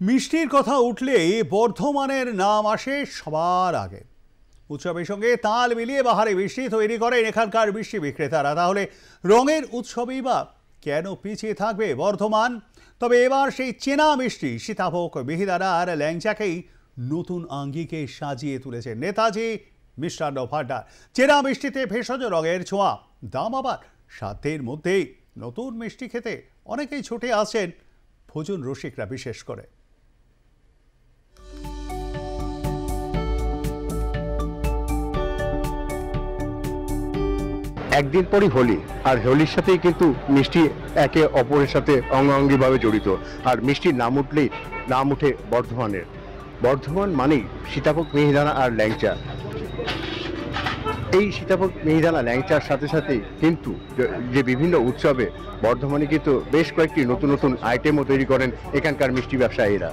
মিষ্টির কথা উঠলেই বর্ধমানের নাম আসে সবার আগে। উৎসবের সঙ্গে তাল মিলিয়ে বাহারে মিষ্টি তৈরি করেন এখানকার মিষ্টি বিক্রেতারা। তাহলে রঙের উৎসবেই বা কেন পিছিয়ে থাকবে বর্ধমান? তবে এবার সেই চেনা মিষ্টি সীতাভোগ, মিহিদানা আর ল্যাংচাকেই নতুন আঙ্গিকে সাজিয়ে তুলেছে নেতাজি মিষ্টান্ন ভাণ্ডার। চেনা মিষ্টিতে ভেষজ রঙের ছোঁয়া, দাম আবার সাধ্যের মধ্যেই। নতুন মিষ্টি খেতে অনেকেই ছুটে আসেন, ভোজন রসিকরা বিশেষ করে। একদিন পরই হোলি, আর হোলির সাথেই কিন্তু মিষ্টি একে অপরের সাথে অঙ্গাঙ্গিভাবে জড়িত। আর মিষ্টির নাম উঠলেই নাম উঠে বর্ধমানের। বর্ধমান মানেই সীতাভোগ, মিহিদানা আর ল্যাংচা। এই সীতাভোগ, মিহিদানা, ল্যাংচার সাথে সাথে কিন্তু যে বিভিন্ন উৎসবে বর্ধমানে কিন্তু বেশ কয়েকটি নতুন নতুন আইটেমও তৈরি করেন এখানকার মিষ্টি ব্যবসায়ীরা।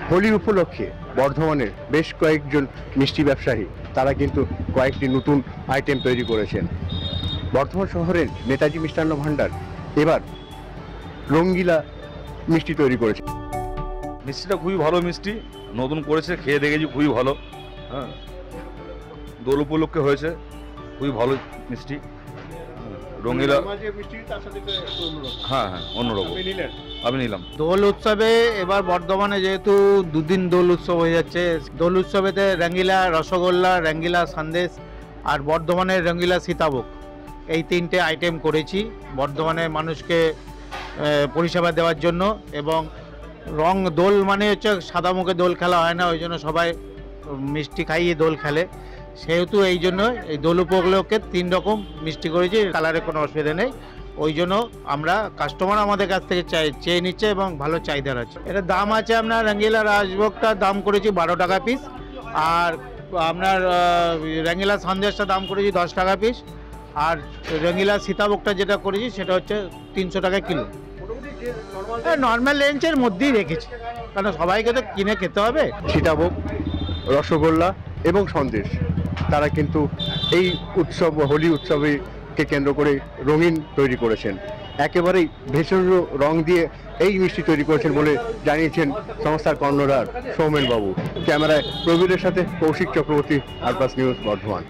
হোলি উপলক্ষে বর্ধমানের বেশ কয়েকজন মিষ্টি ব্যবসায়ী তারা কিন্তু কয়েকটি নতুন আইটেম তৈরি করেছেন। বর্ধমান শহরের নেতাজি মিষ্টান্ন ভাণ্ডার এবার রঙ্গিলা মিষ্টি তৈরি করেছে। মিষ্টিটা খুবই ভালো মিষ্টি, নতুন করেছে, খেয়ে দেখেছি খুবই ভালো। হ্যাঁ, দোল উপলক্ষে হয়েছে, খুবই ভালো মিষ্টি। রঙ্গিলা, হ্যাঁ হ্যাঁ অন্যরকম। আমি নিলাম। দোল উৎসবে এবার বর্ধমানে যেহেতু দুদিন দোল উৎসব হয়ে যাচ্ছে, দোল উৎসবেতে রঙ্গিলা রসগোল্লা, রঙ্গিলা সন্দেশ আর বর্ধমানের রঙ্গিলা সীতাভোগ, এই তিনটে আইটেম করেছি বর্ধমানের মানুষকে পরিষেবা দেওয়ার জন্য। এবং রং দোল মানে হচ্ছে সাদা মুখে দোল খেলা হয় না, ওই জন্য সবাই মিষ্টি খাইয়ে দোল খেলে। সেহেতু এই জন্য এই দোল উপলক্ষে 3 রকম মিষ্টি করেছি, কালারে কোনো অসুবিধা নেই। ওই জন্য আমরা কাস্টমার আমাদের কাছ থেকে চেয়ে নিচ্ছে এবং ভালো চাহিদা আছে। এটা দাম আছে আপনার রঙ্গিলা রাজভোগটার দাম করেছি 12 টাকা পিস, আর আপনার রঙ্গিলা সন্দেশটা দাম করেছি 10 টাকা পিস, আর রঙ্গিলা সীতাভোগটা যেটা করেছি সেটা হচ্ছে 300 টাকা কিলো। নর্মাল রেঞ্জের মধ্যেই রেখেছি, কারণ সবাইকে তো কিনে খেতে হবে। সীতাভোগ, রসগোল্লা এবং সন্দেশ তারা কিন্তু এই উৎসব, হোলি উৎসবকে কেন্দ্র করে রঙিন তৈরি করেছেন। একেবারেই ভেষজ রং দিয়ে এই মিষ্টি তৈরি করেছেন বলে জানিয়েছেন সংস্থার কর্ণধার সৌমেন বাবু। ক্যামেরায় প্রবীরের সাথে কৌশিক চক্রবর্তী, আরবাস নিউজ, বর্ধমান।